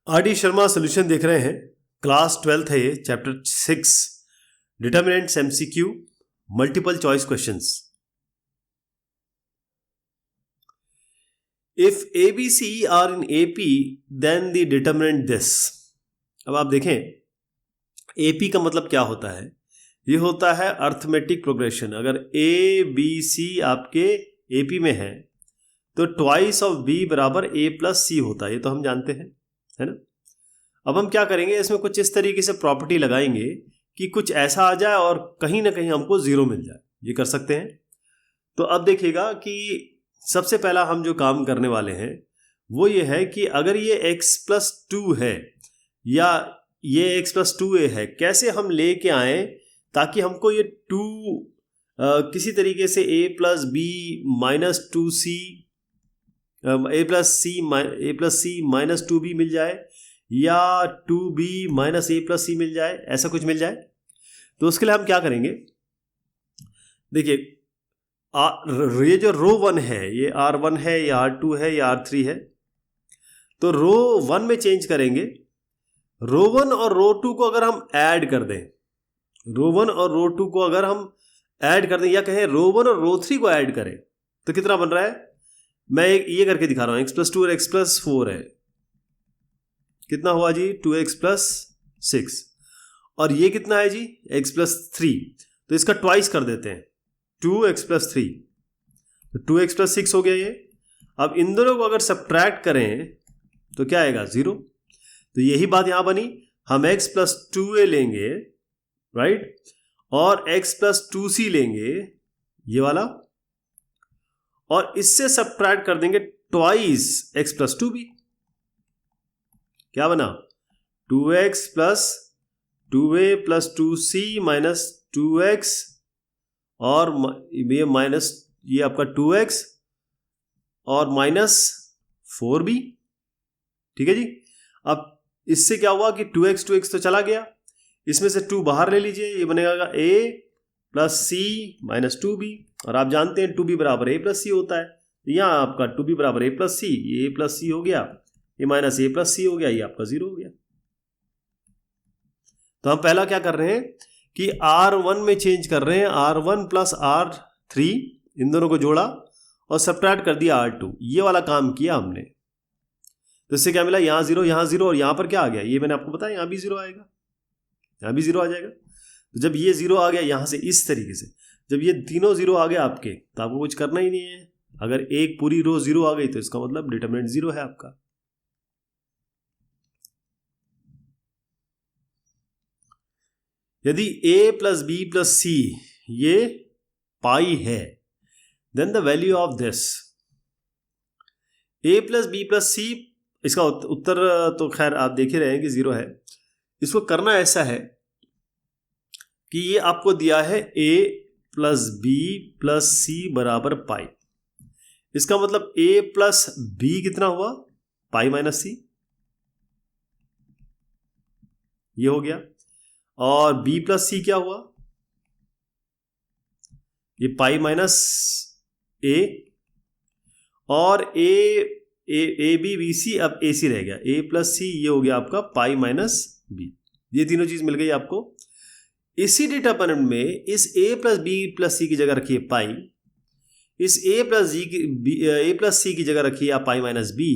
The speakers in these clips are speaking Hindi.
आर.डी. शर्मा सोल्यूशन देख रहे हैं। क्लास 12th है ये, chapter 6 determinants MCQ multiple choice questions. If A B C are in A P then the determinant this. अब आप देखें ए पी का मतलब क्या होता है। ये होता है अर्थमेटिक प्रोग्रेशन। अगर ए बी सी आपके ए पी में है तो ट्वाइस ऑफ बी बराबर ए प्लस सी होता है। ये तो हम जानते हैं, है ना। अब हम क्या करेंगे, इसमें कुछ इस तरीके से प्रॉपर्टी लगाएंगे कि कुछ ऐसा आ जाए और कहीं ना कहीं हमको जीरो मिल जाए। ये कर सकते हैं। तो अब देखिएगा कि सबसे पहला हम जो काम करने वाले हैं वो ये है कि अगर ये x प्लस 2 है या ये x प्लस 2a है, कैसे हम लेके आए ताकि हमको ये 2 किसी तरीके से a plus B minus 2c a plus C minus 2b मिल जाए या 2b minus a plus C मिल जाए, ऐसा कुछ मिल जाए। तो उसके लिए हम क्या करेंगे, देखिए ये जो रो 1 है ये R1 है या R2 है या R3 है। तो रो 1 में चेंज करेंगे। रो 1 और रो 2 को अगर हम ऐड कर दें, रो 1 और रो 2 को अगर हम ऐड कर दें या कहें रो 1 और रो 3 को ऐड करें तो कितना बन रहा है। मैं ये करके दिखा रहा हूं, x प्लस 2 और x प्लस 4 है, कितना हुआ जी 2x प्लस 6 और ये कितना है जी x प्लस 3। तो इसका ट्वाइस कर देते हैं 2x प्लस 3, तो 2x प्लस 6 हो गया ये। अब इन दोनों को अगर सब्ट्रैक्ट करें तो क्या आएगा 0। तो यही बात यहां बनी, हम x प्लस 2a लेंगे, राइट, और x प्लस 2c लेंगे ये वाला, और इससे सब्ट्रैक्ट कर देंगे ट्वाइस x प्लस 2b। क्या बना 2x plus 2a plus 2c minus 2x और ये माइनस ये आपका 2x और माइनस 4b। ठीक है जी। अब इससे क्या हुआ कि 2x तो चला गया, इसमें से 2 बाहर ले लीजिए, ये बनेगा a plus c minus 2b, और आप जानते हैं 2b बराबर a प्लस c होता है। यहाँ आपका 2b बराबर a प्लस c, ये a प्लस c हो गया, ये माइनस a प्लस c हो गया, ये आपका 0 हो गया। तो हम पहला क्या कर रहे हैं कि R1 में चेंज कर रहे हैं, R1 प्लस R3 इन दोनों को जोड़ा और सब्ट्रैक्ट कर दिया R2, ये वाला काम किया हमने। तो इससे क्या मिला, यहाँ 0 और यहाँ पर क्या आ गया, ये मैंने आपको बताया यहाँ भी 0 आएगा, यहाँ भी 0 आ जाएगा। तो जब ये 0 आ गया यहाँ से इस तरीके से, जब ये तीनों 0 आ गए आपके तो आपको कुछ करना ही नहीं है। अगर एक पूरी रो 0 आ गई तो इसका मतलब डिटरमिनेंट 0 है आपका। यदि a plus B plus C ये पाई है then the value of this a plus B plus C, इसका उत्तर तो खैर आप देख ही रहे हैं कि 0 है। इसको करना ऐसा है कि ये आपको दिया है a प्लस बी प्लस सी बराबर पाई, इसका मतलब a प्लस बी कितना हुआ पाई माइनस सी, ये हो गया। और b प्लस सी क्या हुआ, ये पाई माइनस a, और a b b c, अब a c रह गया, a प्लस सी ये हो गया आपका पाई माइनस b। ये तीनों चीज मिल गई आपको। इसी डिटरमिनेंट में इस a प्लस बी प्लस सी की जगह रखिए पाई, इस a प्लस सी की जगह रखिए आप पाई माइनस b,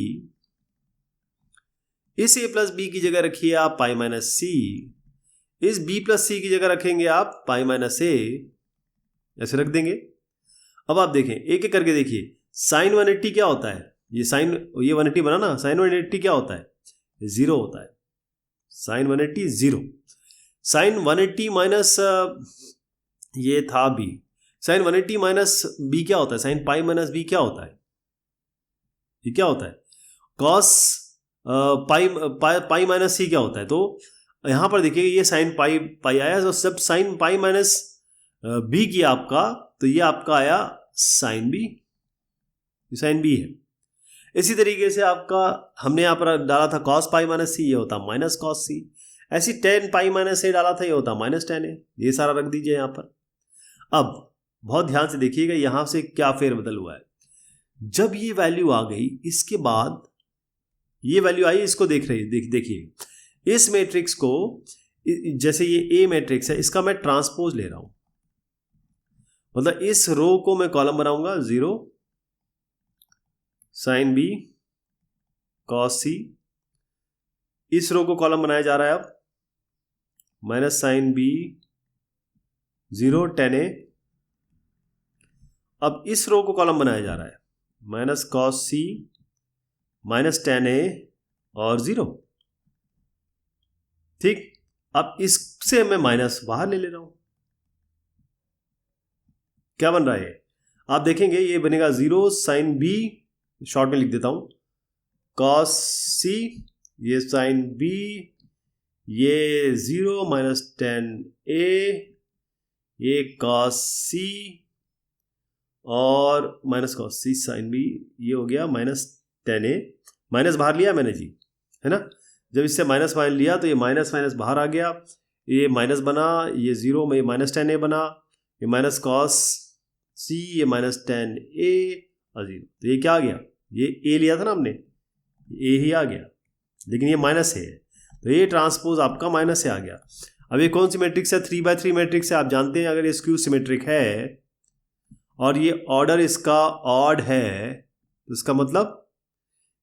इस a प्लस बी की जगह रखिए आप पाई माइनस c, इस b प्लस सी की जगह रखेंगे आप पाई माइनस a, ऐसे रख देंगे। अब आप देखें एक एक करके देखिए, साइन 180 क्या होता है, ये 180 बना ना, साइन 180 क्या होता है, 0 होता है। साइन 180 0, साइन 180 माइनस ये था b, साइन 180 माइनस b क्या होता है, साइन पाई माइनस b क्या होता है, ये क्या होता है, कॉस पाई माइनस सी क्या होता है। तो यहां पर देखिए ये साइन पाई आया, तो सब साइन पाई माइनस बी किया आपका, तो ये आपका आया साइन बी, साइन बी है। इसी तरीके से आपका हमने यहाँ पर डाला था कॉस पाई माइनस सी, ये होता माइनस कॉस सी। ऐसी टेन पाई माइनस ए डाला था, ये होता माइनस टेन ए। ये सारा रख दीजिए यहाँ पर। अब बहुत ध्यान से देखिएगा यहाँ से क्या फेरबदल हुआ है। जब ये वैल्यू आ गई, इसके बाद ये वैल्यू आई, इसको देखिए इस मैट्रिक्स को, जैसे ये ए मैट्रिक्स है, इसका मैं ट्रांसपोज ले रहा हूं, मतलब इस रो को मैं कॉलम बनाऊंगा 0 साइन बी कॉस सी, इस रो को कॉलम बनाया जा रहा है अब माइनस साइन बी 0 tan ए, अब इस रो को कॉलम बनाया जा रहा है माइनस कॉस सी माइनस tan ए और 0, ठीक। अब इससे मैं माइनस बाहर ले रहा हूं, क्या बन रहा है आप देखेंगे, ये बनेगा 0 साइन बी, शॉर्ट में लिख देता हूं, कॉस सी, ये साइन बी, ये 0 माइनस tan ए, ये कॉस सी और माइनस कॉस सी साइन बी, ये हो गया माइनस tan ए, माइनस बाहर लिया मैंने जी, है ना। जब इससे माइनस माइनस लिया तो ये माइनस माइनस बाहर आ गया, ये माइनस बना, ये 0 में ये माइनस tan ए बना, ये माइनस कॉस सी, ये माइनस tan ए और 0, तो ये क्या आ गया, ये ए लिया था ना हमने, ए ही आ गया, लेकिन ये माइनस है, तो ये ट्रांसपोज आपका माइनस से आ गया। अब ये कौन सी मैट्रिक्स है, 3x3 मैट्रिक्स है, आप जानते हैं अगर ये स्क्यू सिमेट्रिक है और ये ऑर्डर इसका ऑड है, तो इसका मतलब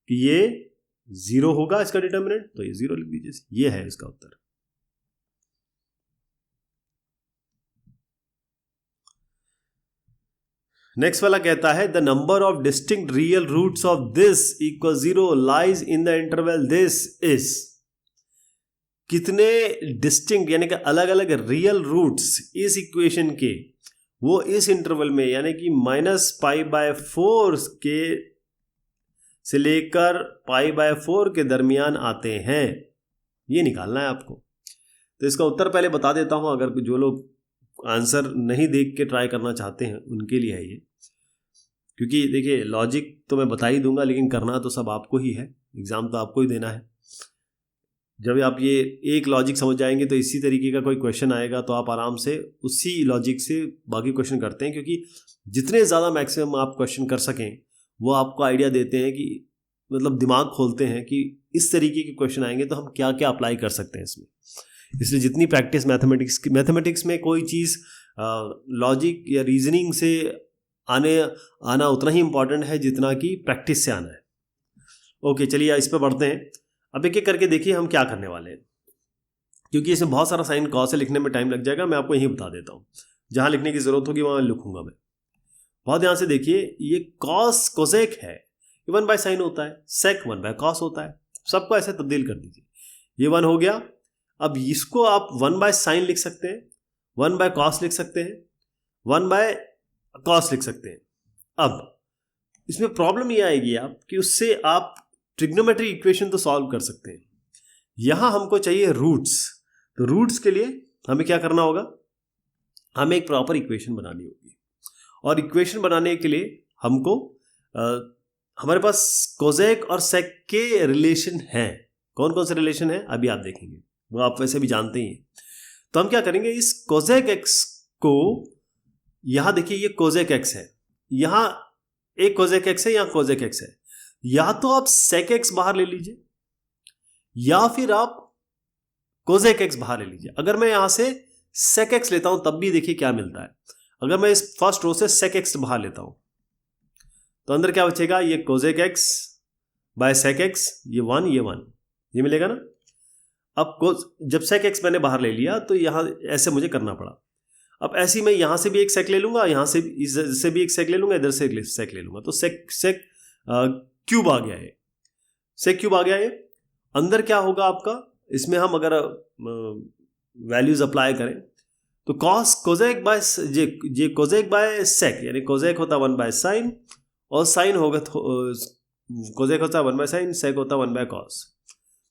कि ये 0 होगा इसका डिटर्मिनेंट, तो ये 0 लिख दीजिए, ये है इसका उत्तर। नेक्स्ट वाला कहता है the number of distinct real roots of this equal 0 lies in the interval this is, कितने डिस्टिंक्ट यानी कि अलग अलग रियल रूट्स इस इक्वेशन के वो इस इंटरवल में यानी कि -π/4 के से लेकर π/4 के दरमियान आते हैं, ये निकालना है आपको। तो इसका उत्तर पहले बता देता हूं, अगर जो लोग आंसर नहीं देख के ट्राई करना चाहते हैं उनके लिए है ये, क्योंकि देखिए लॉजिक तो मैं बता ही दूंगा लेकिन करना तो सब आपको ही है, एग्जाम तो आपको ही देना है। जब आप ये एक लॉजिक समझ जाएंगे तो इसी तरीके का कोई क्वेश्चन आएगा तो आप आराम से उसी लॉजिक से बाकी क्वेश्चन करते हैं, क्योंकि जितने ज़्यादा मैक्सिमम आप क्वेश्चन कर सकें वो आपको आइडिया देते हैं कि मतलब दिमाग खोलते हैं कि इस तरीके के क्वेश्चन आएंगे तो हम क्या क्या अप्लाई कर सकते हैं इसमें। इसलिए जितनी प्रैक्टिस मैथमेटिक्स में कोई चीज़ लॉजिक या रीजनिंग से आना उतना ही इम्पॉर्टेंट है जितना कि प्रैक्टिस से आना है। ओके, चलिए इस पर बढ़ते हैं। अब एक एक करके देखिए हम क्या करने वाले हैं, क्योंकि इसमें बहुत सारा साइन कॉस है, लिखने में टाइम लग जाएगा। मैं आपको यही बता देता हूँ, जहाँ लिखने की ज़रूरत होगी वहाँ लिखूंगा मैं। बहुत ध्यान से देखिए, ये कॉस कोसेक है, ये 1/sin होता है, सेक 1/cos होता है, सबको ऐसे तब्दील कर दीजिए। ये 1 हो गया। अब इसको आप 1/sin लिख सकते हैं, 1/cos लिख सकते हैं, 1/cos लिख सकते हैं। अब इसमें प्रॉब्लम ये आएगी आप कि उससे आप ट्रिग्नोमेट्री इक्वेशन तो सॉल्व कर सकते हैं। यहां हमको चाहिए रूट्स, तो रूट्स के लिए हमें क्या करना होगा, हमें एक प्रॉपर इक्वेशन बनानी होगी। और इक्वेशन बनाने के लिए हमको हमारे पास कोसेक और सेक के रिलेशन हैं। कौन कौन से रिलेशन है अभी आप देखेंगे, वो आप वैसे भी जानते ही हैं। तो हम क्या करेंगे, इस कोसेक एक्स को, यहां देखिए ये कोसेक एक्स है, यहां एक कोसेक एक्स है, यहां कोसेक एक्स है। या तो आप सेक एक्स बाहर ले लीजिए या फिर आप कोसेक एक्स बाहर ले लीजिए। अगर मैं यहां से सेक एक्स लेता हूं तब भी देखिए क्या मिलता है। अगर मैं इस फर्स्ट रो से सेक एक्स बाहर लेता हूं तो अंदर क्या बचेगा, ये cosec x by sec x, ये 1 ये 1, ये मिलेगा ना। अब जब सेक एक्स मैंने बाहर ले लिया तो यहां ऐसे मुझे करना पड़ा। अब ऐसे ही मैं यहां से भी एक सेक ले लूंगा, यहां से इससे भी एक सेक ले लूंगा, इधर से एक सेक ले लूंगा, तो सेक क्यूब आ गया है, सेक क्यूब आ गया है। अंदर क्या होगा आपका, इसमें हम अगर वैल्यूज अप्लाई करें तो cos cosec by J cosec by sec, यानी कोसेक होता 1/sin और साइन होगा कोसेक होता 1/sin, सेक होता 1/cos।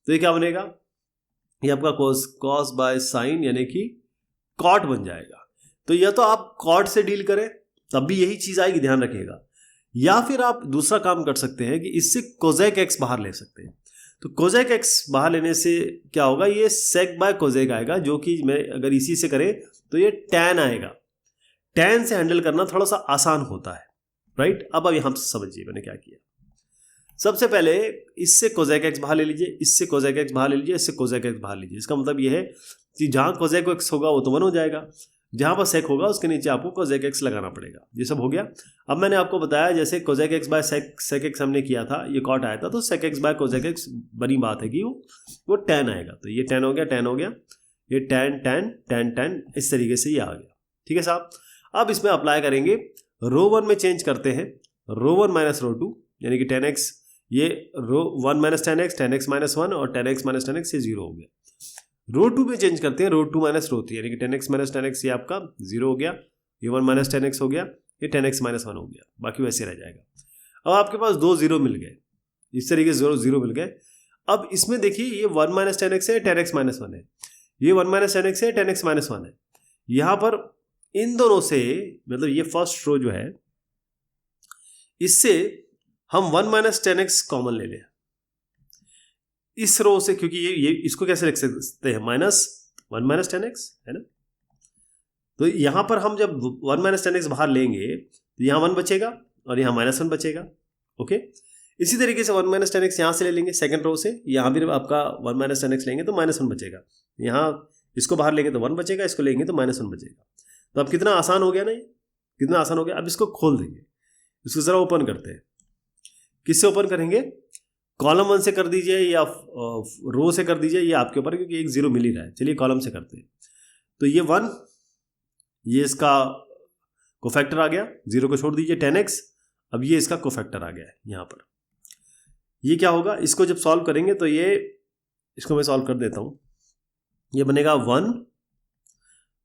तो ये क्या बनेगा, ये आपका cos बाय साइन यानी कि कॉट बन जाएगा। तो या तो आप कॉट से डील करें तब भी यही चीज आएगी, ध्यान रखिएगा, या फिर आप दूसरा काम कर सकते हैं कि इससे कोसेक एक्स बाहर ले सकते हैं। तो कोसेक एक्स बाहर लेने से क्या होगा, ये सेक बाय कोसेक आएगा, जो कि मैं अगर इसी से करें तो ये tan आएगा। tan से हैंडल करना थोड़ा सा आसान होता है, राइट। अब यहां से समझिए मैंने क्या किया। सबसे पहले इससे कोसेक एक्स बाहर ले लीजिए, इससे कोसेक एक्स बाहर ले लीजिए, इससे कोसेक एक्स बाहर लीजिए। इसका मतलब ये है कि जहाँ कोसेक एक्स होगा वो तो 1 हो जाएगा, जहाँ पर सेक होगा उसके नीचे आपको कोसेक एक्स लगाना पड़ेगा। ये सब हो गया। अब मैंने आपको बताया जैसे cosec x by sec x हमने किया था, ये कॉट आया था, तो sec x by cosec x बनी बात है कि वो tan आएगा। तो ये tan हो गया, tan हो गया, ये tan इस तरीके से ये आ गया। ठीक है साहब। अब इसमें अप्लाई करेंगे, रो 1 में चेंज करते हैं, रो 1 माइनस रो 2 यानी कि tan x, ये रो 1 माइनस tan x माइनस 1 और tan x minus tan x ये 0 हो गया। रो 2 में चेंज करते हैं, रो 2 माइनस रो 3 यानी कि tan x minus tan x ये आपका 0 हो गया, ये 1 माइनस tan x हो गया, ये tan x माइनस 1 हो गया, बाकी वैसे रह जाएगा। अब आपके पास 2 0 मिल गए, इस तरीके से 0 मिल गए। अब इसमें देखिए ये 1 माइनस tan x है, tan x माइनस 1 है, ये 1 माइनस tan x है, tan x माइनस 1 है। यहाँ पर इन दोनों से मतलब ये फर्स्ट रो जो है इससे हम 1 माइनस tan x कॉमन ले लें इस रो से, क्योंकि ये इसको कैसे लिख सकते हैं, -1 माइनस tan x है ना। तो यहाँ पर हम जब 1 माइनस tan x बाहर लेंगे तो यहाँ 1 बचेगा और यहाँ -1 बचेगा। ओके, इसी तरीके से 1 माइनस tan x यहाँ से ले लेंगे सेकंड रो से, यहाँ भी आपका 1 माइनस tan x लेंगे तो -1 बचेगा, यहाँ इसको बाहर लेंगे तो 1 बचेगा, इसको लेंगे तो -1 बचेगा। तो अब कितना आसान हो गया ना, ये कितना आसान हो गया। अब इसको खोल देंगे, इसको ज़रा ओपन करते हैं। किससे ओपन करेंगे, कॉलम 1 से कर दीजिए या रो से कर दीजिए, ये आपके ऊपर, क्योंकि एक 0 मिल ही रहा है। चलिए कॉलम से करते हैं। तो ये 1, ये इसका कोफैक्टर आ गया, 0 को छोड़ दीजिए, tan x, अब ये इसका कोफैक्टर आ गया है यहाँ पर। ये क्या होगा, इसको जब सॉल्व करेंगे तो ये, इसको मैं सॉल्व कर देता हूँ, ये बनेगा 1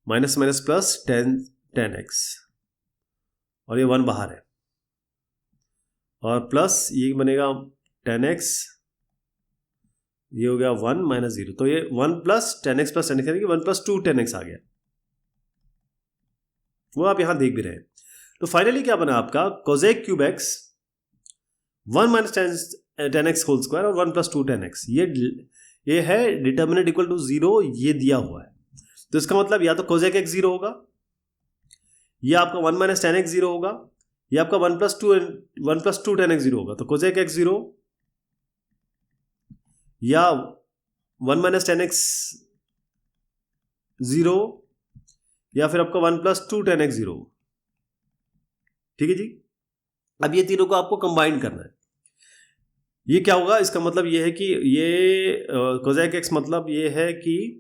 minus minus plus tan x और ये 1 बाहर है, और प्लस ये बनेगा tan x, ये हो गया 1 माइनस 0, तो ये 1 प्लस tan x यानी कि 1 प्लस 2 tan x आ गया, वो आप यहां देख भी रहे हैं। तो फाइनली क्या बना आपका, cosec cube x 1 minus tan x whole square और 1 प्लस 2 tan x, ये है डिटर्मिनेंट इक्वल टू 0, ये दिया हुआ है। तो इसका मतलब या तो कोसेक x 0 होगा, या आपका 1 माइनस tan x 0 होगा, या आपका 1 प्लस 2 tan x 0 होगा। तो कोसेक x 0 या 1 माइनस tan x 0 या फिर आपका 1 प्लस 2 tan x 0। ठीक है जी। अब ये तीनों को आपको कंबाइन करना है। ये क्या होगा, इसका मतलब ये है कि ये कोसेक x मतलब ये है कि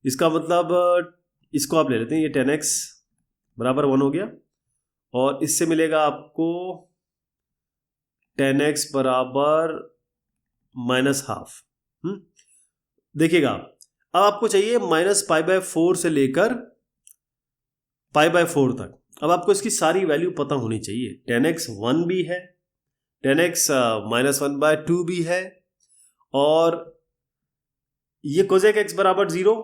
इसका मतलब इसको आप ले लेते हैं, ये tan x बराबर 1 हो गया, और इससे मिलेगा आपको tan x बराबर -12। देखिएगा, अब आपको चाहिए -π/4 से लेकर π/4 तक। अब आपको इसकी सारी वैल्यू पता होनी चाहिए। tan x 1 भी है, tan x -1/2 भी है, और ये कोसेक x बराबर 0,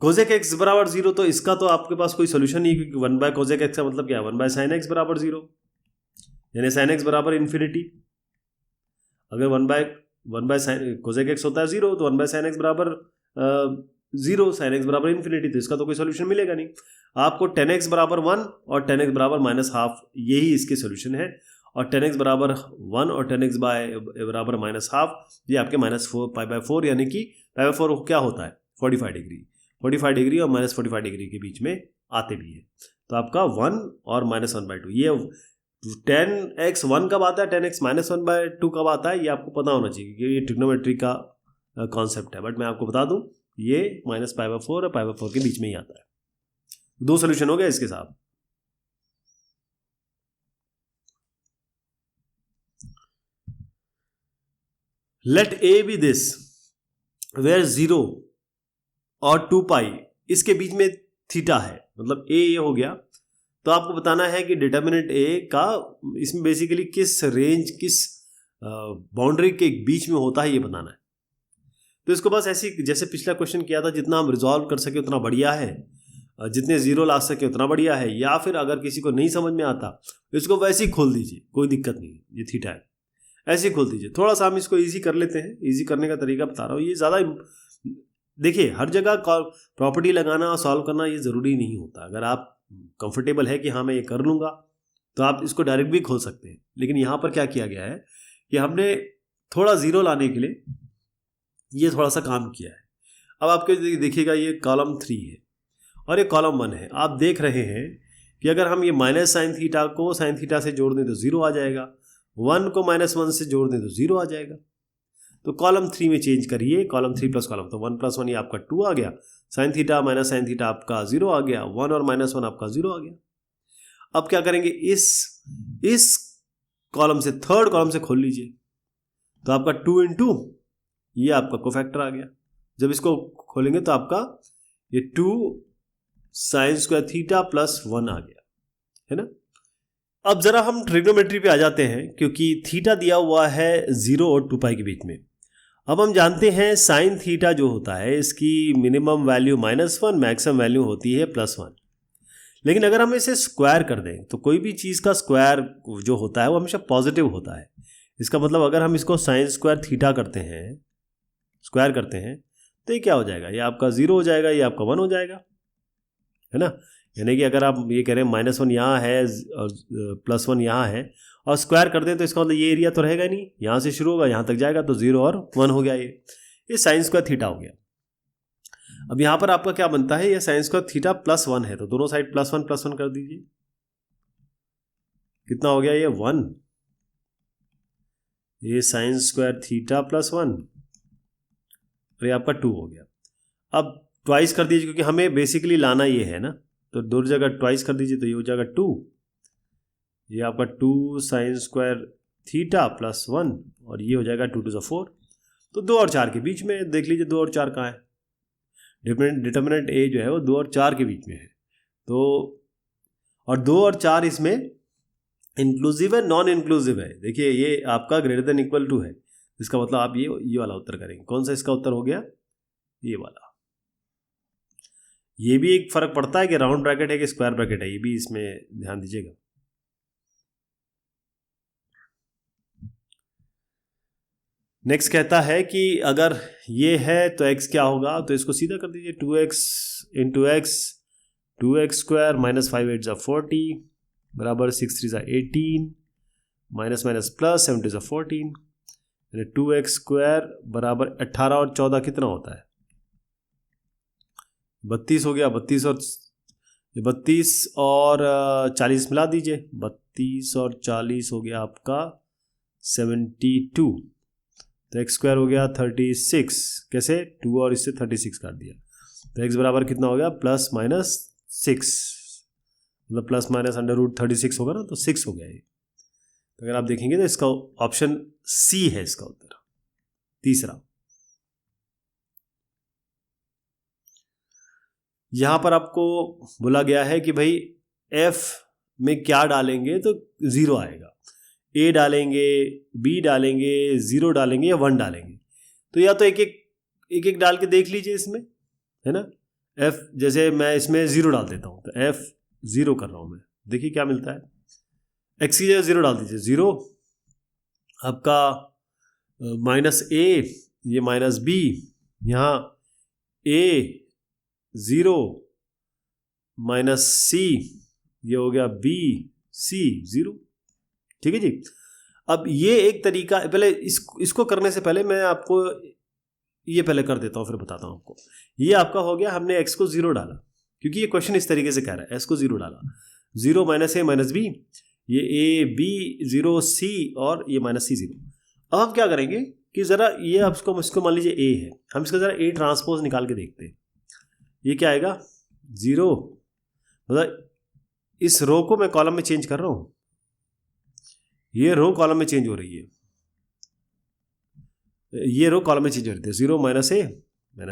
कोसेक x बराबर 0, तो इसका तो आपके पास कोई सोल्यूशन नहीं, क्योंकि 1/कोसेक x का मतलब क्या है, 1/sin x बराबर 0, यानी sin x बराबर इन्फिनिटी। अगर 1/sin कोसेक x होता है 0, तो 1/sin x बराबर 0, sin x बराबर इन्फिनिटी, तो इसका तो कोई सोल्यूशन मिलेगा नहीं। आपको tan x बराबर 1 और tan x बराबर -12, यही इसके सोल्यूशन है। और tan x बराबर 1 और tan x बराबर -12, ये आपके -π/4 यानी कि π/4 क्या होता है, 45 डिग्री, 45 डिग्री और -45 डिग्री के बीच में आते भी है। तो आपका 1 और -1/2, ये tan x 1 कब आता है, tan x -1/2 कब आता है, ये आपको पता होना चाहिए, क्योंकि ये ट्रिग्नोमेट्री का कॉन्सेप्ट है। बट मैं आपको बता दूं, ये -π/4 और π/4 के बीच में ही आता है। 2 सोल्यूशन हो गया इसके साथ। Let a B this where 0 और 2π इसके बीच में थीटा है, मतलब a ये हो गया। तो आपको बताना है कि डिटर्मिनेंट a का इसमें बेसिकली किस रेंज, किस बाउंड्री के बीच में होता है, ये बताना है। तो इसको बस ऐसी, जैसे पिछला क्वेश्चन किया था, जितना हम रिजॉल्व कर सके उतना बढ़िया है, जितने 0 ला सके उतना बढ़िया है, या फिर अगर किसी को नहीं समझ में आता तो इसको वैसे ही खोल दीजिए, कोई दिक्कत नहीं है। ये थीटा है, ऐसे ही खोल दीजिए। थोड़ा सा हम इसको ईजी कर लेते हैं, ईजी करने का तरीका बता रहा हूँ। ये ज़्यादा, देखिए, हर जगह प्रॉपर्टी लगाना और सॉल्व करना ये ज़रूरी नहीं होता। अगर आप कंफर्टेबल है कि हाँ मैं ये कर लूँगा, तो आप इसको डायरेक्ट भी खोल सकते हैं, लेकिन यहाँ पर क्या किया गया है कि हमने थोड़ा ज़ीरो लाने के लिए ये थोड़ा सा काम किया है। अब आपके देखिएगा ये कॉलम 3 है और ये कॉलम 1 है। आप देख रहे हैं कि अगर हम ये माइनस साइन थीटा को साइन थीटा से जोड़ दें तो 0 आ जाएगा, 1 को -1 से जोड़ दें तो 0 आ जाएगा। तो कॉलम 3 में चेंज करिए, कॉलम 3 प्लस कॉलम, तो 1 + 1 ये आपका 2 आ गया, sine theta minus sine theta आपका 0 आ गया, 1 और -1 आपका 0 आ गया। अब क्या करेंगे, इस कॉलम से थर्ड कॉलम से खोल लीजिए, तो आपका 2 × ये आपका कोफैक्टर आ गया। जब इसको खोलेंगे तो आपका ये 2 sin² थीटा + 1 आ गया, है ना। अब जरा हम ट्रिग्नोमेट्री पे आ जाते हैं, क्योंकि थीटा दिया हुआ है 0 और 2π के बीच में। अब हम जानते हैं साइन थीटा जो होता है इसकी मिनिमम वैल्यू -1, मैक्सिमम वैल्यू होती है +1। लेकिन अगर हम इसे स्क्वायर कर दें तो कोई भी चीज़ का स्क्वायर जो होता है वो हमेशा पॉजिटिव होता है। इसका मतलब अगर हम इसको sin² थीटा करते हैं, स्क्वायर करते हैं, तो ये क्या हो जाएगा, ये आपका 0 हो जाएगा, ये आपका 1 हो जाएगा, है ना। यानी कि अगर आप ये कह रहे हैं -1 यहाँ है और +1 यहाँ है और स्क्वायर कर दें तो इसका मतलब ये एरिया तो रहेगा नहीं, यहाँ से शुरू होगा यहाँ तक जाएगा, तो 0 और 1 हो गया, ये sin² थीटा हो गया। अब यहाँ पर आपका क्या बनता है, ये sin² थीटा +1 है, तो दोनों साइड +1 कर दीजिए, कितना हो गया, ये 1, ये sin² थीटा +1 और ये आपका 2 हो गया। अब ट्वाइस कर दीजिए, क्योंकि हमें बेसिकली लाना ये है ना, तो दो जगह ट्वाइस कर दीजिए, तो ये हो जाएगा 2, ये आपका 2 sin² थीटा +1 और ये हो जाएगा 2 × 4। तो 2 और 4 के बीच में देख लीजिए, 2 और 4 कहाँ है, डिटर्मिनेंट ए जो है वो 2 और 4 के बीच में है। तो और 2 और 4 इसमें इंक्लूसिव है, नॉन इंक्लूसिव है। देखिए ये आपका >= है, इसका मतलब आप ये वाला उत्तर करेंगे। कौन सा इसका उत्तर हो गया, ये वाला। ये भी एक फर्क पड़ता है कि राउंड ब्रैकेट है कि स्क्वायर ब्रैकेट है, ये भी इसमें ध्यान दीजिएगा। नेक्स्ट कहता है कि अगर ये है तो x क्या होगा, तो इसको सीधा कर दीजिए, 2x × x, 2x² -5 × 8 = 40 बराबर 6 × 3 = 18 माइनस प्लस 7 × 14, 2x² बराबर 18 और 14 कितना होता है, 32 हो गया। 32 और 40 मिला दीजिए, 32 और 40 हो गया आपका 72, तो x² हो गया 36। कैसे, 2 और इससे 36 काट दिया, तो x बराबर कितना हो गया, +-6, मतलब ±√36 होगा ना, तो 6 हो गया ये। तो अगर आप देखेंगे तो इसका ऑप्शन सी है इसका उत्तर, तीसरा। यहां पर आपको बोला गया है कि भाई f में क्या डालेंगे तो 0 आएगा, a डालेंगे, b डालेंगे, 0 डालेंगे या 1 डालेंगे। तो या तो एक डाल के देख लीजिए इसमें, है ना। f जैसे मैं इसमें 0 डाल देता हूं, तो f 0 कर रहा हूं मैं, देखिए क्या मिलता है, x की जगह 0 डाल दीजिए, 0 आपका -a, ये -b, यहाँ a 0 -c, ये हो गया b c 0, ठीक है जी। अब ये एक तरीका, पहले इसको करने से पहले मैं आपको ये पहले कर देता हूँ, फिर बताता हूँ आपको। ये आपका हो गया, हमने x को 0 डाला, क्योंकि ये क्वेश्चन इस तरीके से कह रहा है, x को 0 डाला, 0 -a -b, ये a b 0 c और ये -c 0। अब हम क्या करेंगे कि ज़रा ये आपको, इसको मान लीजिए a है, हम इसका ज़रा a ट्रांसपोज निकाल के देखते हैं। ये क्या आएगा, 0, मतलब इस रो को मैं कॉलम में चेंज कर रहा हूँ, ये रो कॉलम में चेंज हो रही है, ये रो कॉलम में चेंज हो रही है, 0 -a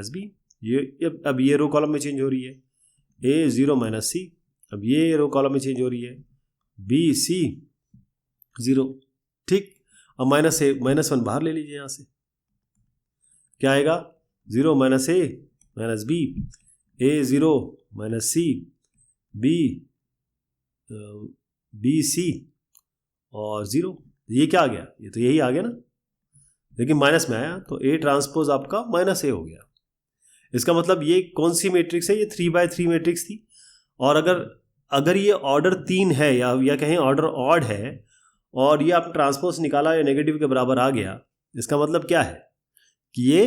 -b, ये अब ये रो कॉलम में चेंज हो रही है, a 0 -c, अब ये रो कॉलम में चेंज हो रही है, b c 0, ठीक। अब -1 बाहर ले लीजिए यहाँ से, क्या आएगा, 0 -a -b, a 0 -c, b c और 0। ये क्या आ गया, ये तो यही आ गया ना, लेकिन माइनस में आया, तो a ट्रांसपोज आपका -a हो गया। इसका मतलब ये कौन सी मैट्रिक्स है, ये 3x3 मैट्रिक्स थी, और अगर अगर ये ऑर्डर 3 है या कहें ऑर्डर ऑड है और ये आपने ट्रांसपोज निकाला या नेगेटिव के बराबर आ गया, इसका मतलब क्या है कि ये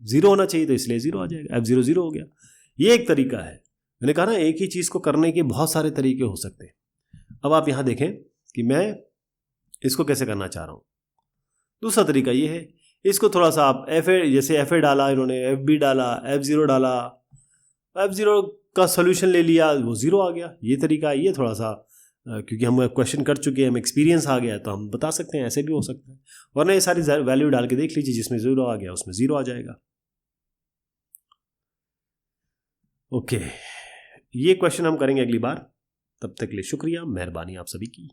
0 होना चाहिए, तो इसलिए 0 आ जाएगा, F0 0 हो गया। ये एक तरीका है। मैंने कहा ना, एक ही चीज़ को करने के बहुत सारे तरीके हो सकते हैं। अब आप यहाँ देखें कि मैं इसको कैसे करना चाह रहा हूँ। दूसरा तरीका ये है, इसको थोड़ा सा आप जैसे FA डाला इन्होंने, FB डाला, F0 डाला, F0 का सोल्यूशन ले लिया, वो 0 आ गया। ये तरीका ये थोड़ा सा क्योंकि हम क्वेश्चन कर चुके हैं, हम एक्सपीरियंस आ गया, तो हम बता सकते हैं ऐसे भी हो सकता है। वरना ये सारी वैल्यू डाल के देख लीजिए, जिसमें 0 आ गया उसमें 0 आ जाएगा। ओके, ये क्वेश्चन हम करेंगे अगली बार। तब तक के लिए शुक्रिया, मेहरबानी आप सभी की।